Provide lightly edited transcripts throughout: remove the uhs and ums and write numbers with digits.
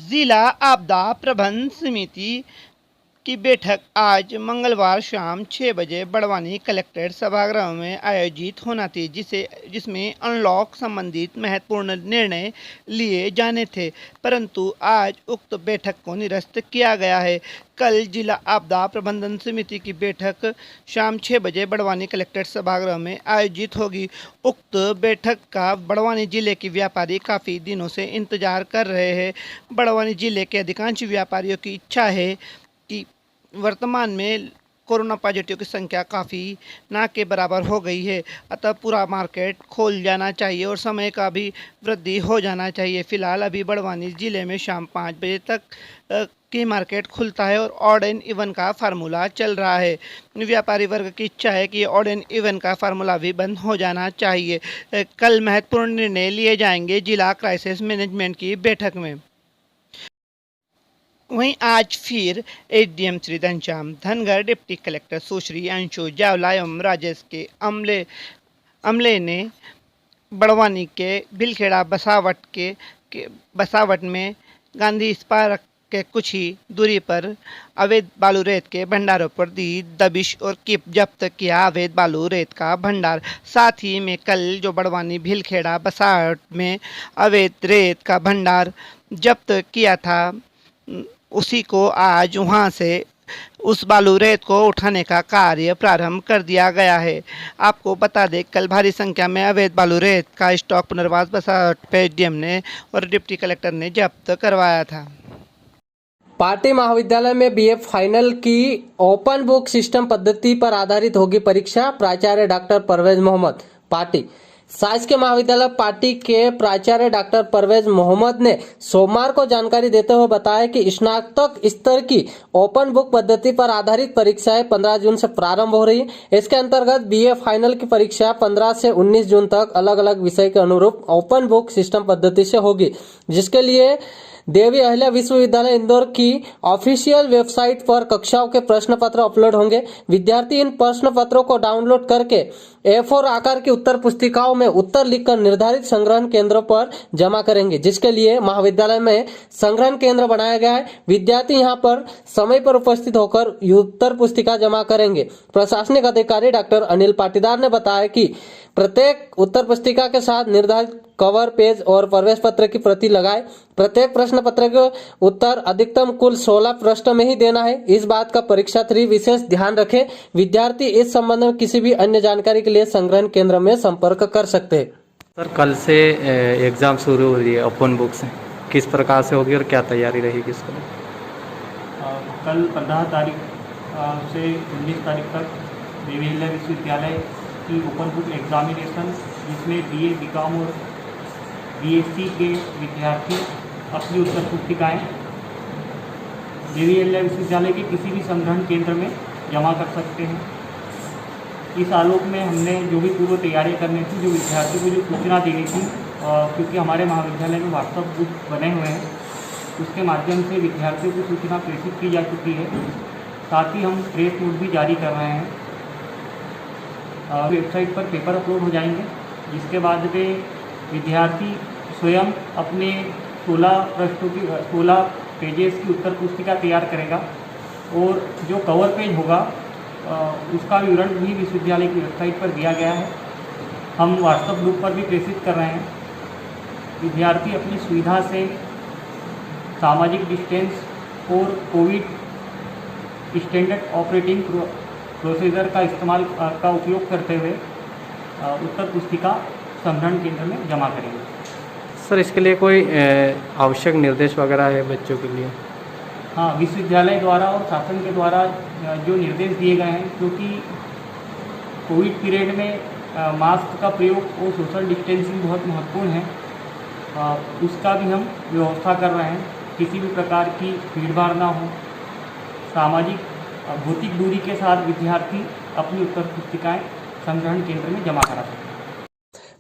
जिला आपदा प्रबंधन समिति की बैठक आज मंगलवार शाम 6 बजे बड़वानी कलेक्ट्रेट सभागृह में आयोजित होना थी, जिसमें अनलॉक संबंधित महत्वपूर्ण निर्णय लिए जाने थे, परंतु आज उक्त बैठक को निरस्त किया गया है। कल जिला आपदा प्रबंधन समिति की बैठक शाम 6 बजे बड़वानी कलेक्ट्रेट सभागृह में आयोजित होगी। उक्त बैठक का बड़वानी जिले के व्यापारी काफ़ी दिनों से इंतजार कर रहे हैं। बड़वानी जिले के अधिकांश व्यापारियों की इच्छा है कि वर्तमान में कोरोना पॉजिटिव की संख्या काफ़ी ना के बराबर हो गई है, अतः पूरा मार्केट खोल जाना चाहिए और समय का भी वृद्धि हो जाना चाहिए। फिलहाल अभी बड़वानी ज़िले में शाम 5 बजे तक की मार्केट खुलता है और ऑड एंड इवन का फार्मूला चल रहा है। व्यापारी वर्ग की इच्छा है कि ऑड एंड इवन का फार्मूला भी बंद हो जाना चाहिए। कल महत्वपूर्ण निर्णय लिए जाएंगे जिला क्राइसिस मैनेजमेंट की बैठक में। वहीं आज फिर ADM Shri Ghanshyam Dhangar, deputy collector Sushri Anshu Jawla एवं राजेश के अमले ने बड़वानी के भिलखेड़ा बसावट में गांधी स्मारक के कुछ ही दूरी पर अवैध बालू रेत के भंडारों पर दी दबिश और जब्त किया अवैध बालू रेत का भंडार। साथ ही में कल जो बड़वानी भिलखेड़ा बसावट में अवैध रेत का भंडार जब्त किया था, उसी को आज वहां से उस बालू रेत को उठाने का कार्य प्रारंभ कर दिया गया है। आपको बता दें, कल भारी संख्या में अवैध बालू रेत का स्टॉक पुनर्वास बसावट पे एडीएम ने और डिप्टी कलेक्टर ने जब्त करवाया था। पार्टी महाविद्यालय में बीए फाइनल की ओपन बुक सिस्टम पद्धति पर आधारित होगी परीक्षा। प्राचार्य डॉक्टर परवेज मोहम्मद। पार्टी शासकीय महाविद्यालय पार्टी के प्राचार्य डॉक्टर परवेज मोहम्मद ने सोमवार को जानकारी देते हुए बताया कि स्नातक स्तर की ओपन बुक पद्धति पर आधारित परीक्षाएं 15 जून से प्रारंभ हो रही है। इसके अंतर्गत बीए फाइनल की परीक्षा 15 से 19 जून तक अलग अलग विषय के अनुरूप ओपन बुक सिस्टम पद्धति से होगी, जिसके लिए देवी अहिल्या विश्वविद्यालय इंदौर की ऑफिशियल वेबसाइट पर कक्षाओं के प्रश्न पत्र अपलोड होंगे। विद्यार्थी इन प्रश्न पत्रों को डाउनलोड करके A4 आकार की उत्तर पुस्तिकाओं में उत्तर लिखकर निर्धारित संग्रहण केंद्रों पर जमा करेंगे, जिसके लिए महाविद्यालय में संग्रहण केंद्र बनाया गया है। विद्यार्थी यहां पर समय पर उपस्थित होकर उत्तर पुस्तिका जमा करेंगे। प्रशासनिक अधिकारी डॉक्टर अनिल पाटीदार ने बताया कि प्रत्येक उत्तर पुस्तिका के साथ निर्धारित कवर पेज और प्रवेश पत्र की प्रति लगाए। प्रत्येक प्रश्न पत्र के उत्तर अधिकतम कुल 16 प्रश्न में ही देना है। इस बात का परीक्षार्थी विशेष ध्यान रखें। विद्यार्थी इस संबंध में किसी भी अन्य जानकारी के लिए संग्रहण केंद्र में संपर्क कर सकते हैं। सर, कल से एग्ज़ाम शुरू हो रही है ओपन बुक से, किस प्रकार से होगी और क्या तैयारी रहेगी इसको? कल 15 तारीख से 19 तारीख तक देवी अहिल्या विश्वविद्यालय की ओपन बुक एग्जामिनेशन, जिसमें बीए, बीकॉम और बीएससी के विद्यार्थी अपनी उत्तर पुस्तिकाएँ देवी अहिल्या विश्वविद्यालय के किसी भी संग्रहण केंद्र में जमा कर सकते हैं। इस आलोक में हमने जो भी पूर्व तैयारियां करनी थी, जो विद्यार्थियों को जो सूचना देनी थी, क्योंकि हमारे महाविद्यालय में व्हाट्सएप ग्रुप बने हुए हैं, उसके माध्यम से विद्यार्थियों को सूचना प्रेषित की जा चुकी है। साथ ही हम प्रेस नोट भी जारी कर रहे हैं। वेबसाइट पर पेपर अपलोड हो जाएंगे, जिसके बाद में विद्यार्थी स्वयं अपने 16 पेजेस की उत्तर पुस्तिका तैयार करेगा और जो कवर पेज होगा उसका विवरण भी विश्वविद्यालय की वेबसाइट पर दिया गया है। हम व्हाट्सएप ग्रुप पर भी प्रेषित कर रहे हैं। विद्यार्थी अपनी सुविधा से सामाजिक डिस्टेंस और कोविड स्टैंडर्ड ऑपरेटिंग प्रोसीजर का इस्तेमाल का उपयोग करते हुए उत्तर पुस्तिका संग्रहण केंद्र में जमा करेंगे। सर, इसके लिए कोई आवश्यक निर्देश वगैरह है बच्चों के लिए? हाँ, विश्वविद्यालय द्वारा और शासन के द्वारा जो निर्देश दिए गए हैं, क्योंकि कोविड पीरियड में मास्क का प्रयोग और सोशल डिस्टेंसिंग बहुत महत्वपूर्ण है, उसका भी हम व्यवस्था कर रहे हैं। किसी भी प्रकार की भीड़भाड़ ना हो, सामाजिक भौतिक दूरी के साथ विद्यार्थी अपनी उत्तर पुस्तिकाएँ संग्रहण केंद्र में जमा करा सकते हैं।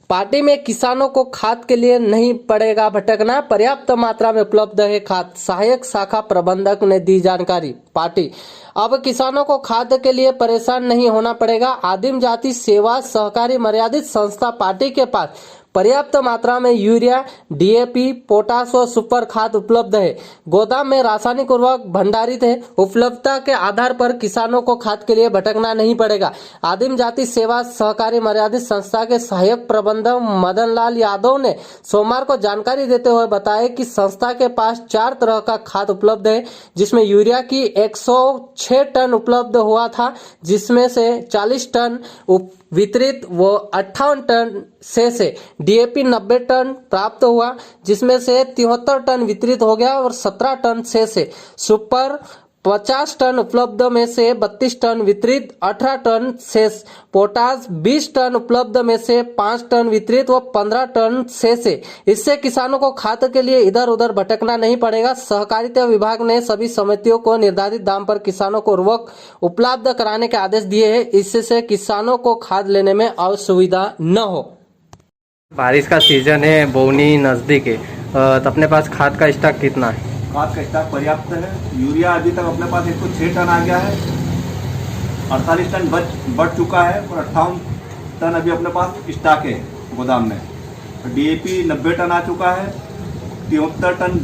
पार्टी में किसानों को खाद के लिए नहीं पड़ेगा भटकना, पर्याप्त मात्रा में उपलब्ध है खाद। सहायक शाखा प्रबंधक ने दी जानकारी। पार्टी अब किसानों को खाद के लिए परेशान नहीं होना पड़ेगा। आदिम जाति सेवा सहकारी मर्यादित संस्था पार्टी के पास पर्याप्त मात्रा में यूरिया, डीएपी, पोटास व सुपर खाद उपलब्ध है। गोदाम में रासायनिक उर्वरक भंडारित है। उपलब्धता के आधार पर किसानों को खाद के लिए भटकना नहीं पड़ेगा। आदिम जाति सेवा सहकारी मर्यादित संस्था के सहायक प्रबंधक मदन लाल यादव ने सोमवार को जानकारी देते हुए बताया कि संस्था के पास 4 तरह का खाद उपलब्ध है, जिसमें यूरिया की 106 टन उपलब्ध हुआ था, जिसमें से 40 टन वितरित व 58 टन से डीएपी 90 टन प्राप्त हुआ, जिसमें से 73 टन वितरित हो गया और 17 टन से सुपर 50 टन उपलब्ध में से 32 टन वितरित, 18 टन शेष। पोटास 20 टन उपलब्ध में से 5 टन वितरित व 15 टन शेष। इससे किसानों को खाद के लिए इधर उधर भटकना नहीं पड़ेगा। सहकारिता विभाग ने सभी समितियों को निर्धारित दाम पर किसानों को उर्वरक उपलब्ध कराने के आदेश दिए हैं। इससे किसानों को खाद लेने में असुविधा न हो। बारिश का सीजन है, बोवनी नज़दीक है, तो अपने पास खाद का स्टॉक कितना है? खाद का स्टॉक पर्याप्त है। यूरिया अभी तक अपने पास 106 टन आ गया है, 48 टन बढ़ चुका है और 58 टन अभी अपने पास स्टॉक है गोदाम में। डीएपी 90 टन आ चुका है, 73 टन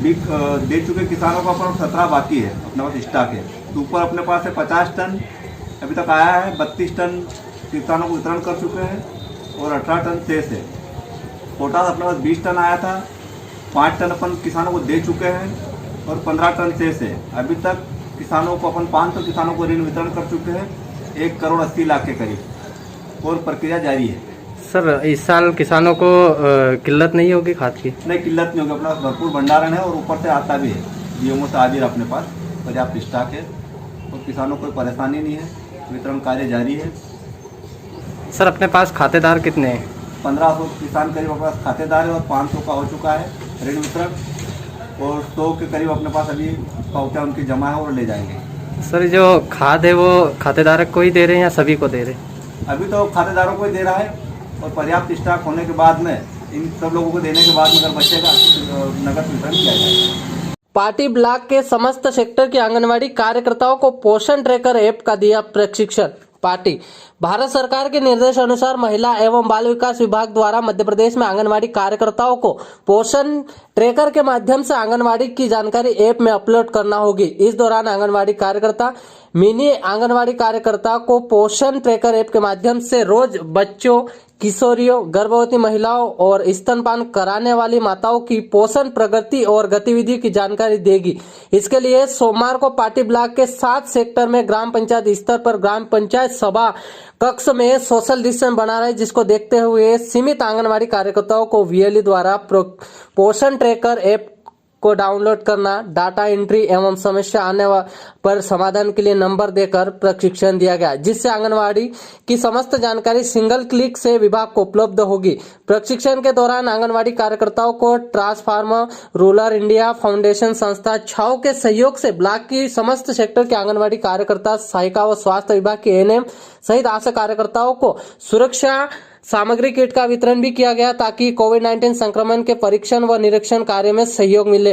दे चुके किसानों को, पर 17 बाकी है अपने पास स्टॉक है। सुपर अपने पास है 50 टन अभी तक आया है, 32 टन किसानों को वितरण कर चुके हैं और 18 टन शेष है। पोटास अपने पास 20 टन आया था, 5 टन अपन किसानों को दे चुके हैं और 15 टन शेष है। अभी तक किसानों को अपन 500 किसानों को ऋण वितरण कर चुके हैं, 1 करोड़ 80 लाख के करीब, और प्रक्रिया जारी है। सर, इस साल किसानों को किल्लत नहीं होगी खाद की? नहीं, किल्लत नहीं होगी। अपना भरपूर भंडारण है और ऊपर से आता भी है, डीएमओ से आ भी अपने पास पर्याप्त स्टॉक है और किसानों को कोई परेशानी नहीं है। वितरण कार्य जारी है। सर, अपने पास खातेदार कितने हैं? 1500 किसान करीब अपने पास खातेदार है और 500 का हो चुका है ऋण वितरण, और 100 के करीब अपने पास अभी पावतियाँ उनकी जमा है और ले जाएंगे। सर, जो खाद है वो खातेदार को ही दे रहे हैं या सभी को दे रहे हैं? अभी तो खातेदारों को ही दे रहा है और पर्याप्त स्टॉक होने के बाद में इन सब लोगों को देने के बाद में अगर बचेगा नगद वितरण किया जाएगा। पार्टी ब्लॉक के समस्त सेक्टर के आंगनवाड़ी कार्यकर्ताओं को पोषण ट्रैकर ऐप का दिया प्रशिक्षण। पार्टी भारत सरकार के निर्देश अनुसार महिला एवं बाल विकास विभाग द्वारा मध्य प्रदेश में आंगनवाड़ी कार्यकर्ताओं को पोषण ट्रैकर के माध्यम से आंगनवाड़ी की जानकारी ऐप में अपलोड करना होगी। इस दौरान आंगनवाड़ी कार्यकर्ता मिनी आंगनवाड़ी कार्यकर्ता को पोषण ट्रैकर ऐप के माध्यम से रोज बच्चों, किशोरियों, गर्भवती महिलाओं और स्तनपान कराने वाली माताओं की पोषण प्रगति और गतिविधि की जानकारी देगी। इसके लिए सोमवार को पार्टी ब्लॉक के 7 सेक्टर में ग्राम पंचायत स्तर पर ग्राम पंचायत सभा कक्ष में सोशल डिस्टेंस बना रहे, जिसको देखते हुए सीमित आंगनवाड़ी कार्यकर्ताओं को वीएलई द्वारा पोषण ट्रैकर ऐप को डाउनलोड करना, डाटा एंट्री एवं समस्या आने पर समाधान के लिए नंबर देकर प्रशिक्षण दिया गया, जिससे आंगनवाड़ी की समस्त जानकारी सिंगल क्लिक से विभाग को उपलब्ध होगी। प्रशिक्षण के दौरान आंगनवाड़ी कार्यकर्ताओं को ट्रांसफार्मर रूरल इंडिया फाउंडेशन संस्था छाव के सहयोग से ब्लॉक की समस्त सेक्टर के आंगनवाड़ी कार्यकर्ता, सहायिका व स्वास्थ्य विभाग के एएनएम सहित आशा कार्यकर्ताओं को सुरक्षा सामग्री किट का वितरण भी किया गया, ताकि कोविड-19 संक्रमण के परीक्षण व निरीक्षण कार्य में सहयोग मिले।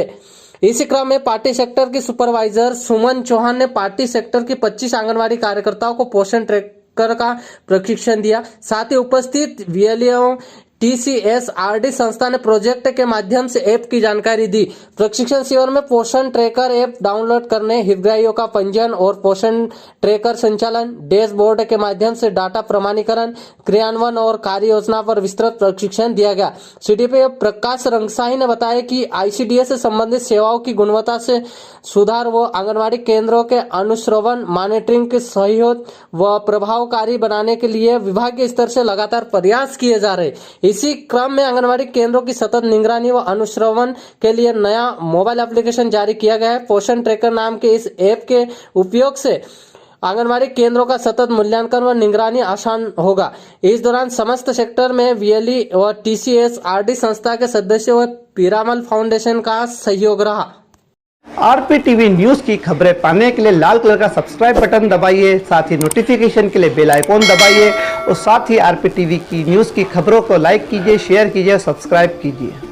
इसी क्रम में पार्टी सेक्टर की सुपरवाइजर सुमन चौहान ने पार्टी सेक्टर की 25 आंगनवाड़ी कार्यकर्ताओं को पोषण ट्रैकर का प्रशिक्षण दिया। साथ ही उपस्थित वीएलईओ TCSRD संस्था ने प्रोजेक्ट के माध्यम से ऐप की जानकारी दी। प्रशिक्षण शिविर में पोषण ट्रैकर ऐप डाउनलोड करने, हितग्राहियों का पंजीयन और पोषण ट्रैकर संचालन, डैशबोर्ड के माध्यम से डाटा प्रमाणीकरण, क्रियान्वयन और कार्य योजना पर विस्तृत प्रशिक्षण दिया गया। CDPO प्रकाश रंगसाही ने बताया कि ICDS से संबंधित सेवाओं की गुणवत्ता से सुधार व आंगनवाड़ी केंद्रों के अनुश्रवण, मॉनिटरिंग के सहयोग व प्रभावकारी बनाने के लिए विभागीय स्तर से लगातार प्रयास किए जा रहे। इसी क्रम में आंगनवाड़ी केंद्रों की सतत निगरानी व अनुश्रवण के लिए नया मोबाइल एप्लीकेशन जारी किया गया है। पोषण ट्रैकर नाम के इस ऐप के उपयोग से आंगनवाड़ी केंद्रों का सतत मूल्यांकन व निगरानी आसान होगा। इस दौरान समस्त सेक्टर में वीएलई व TCSRD संस्था के सदस्यों व पीरामल फाउंडेशन का सहयोग रहा। RPTV न्यूज़ की खबरें पाने के लिए लाल कलर का सब्सक्राइब बटन दबाइए, साथ ही नोटिफिकेशन के लिए बेल आइकॉन दबाइए और साथ ही RPTV की न्यूज़ की खबरों को लाइक कीजिए, शेयर कीजिए, सब्सक्राइब कीजिए।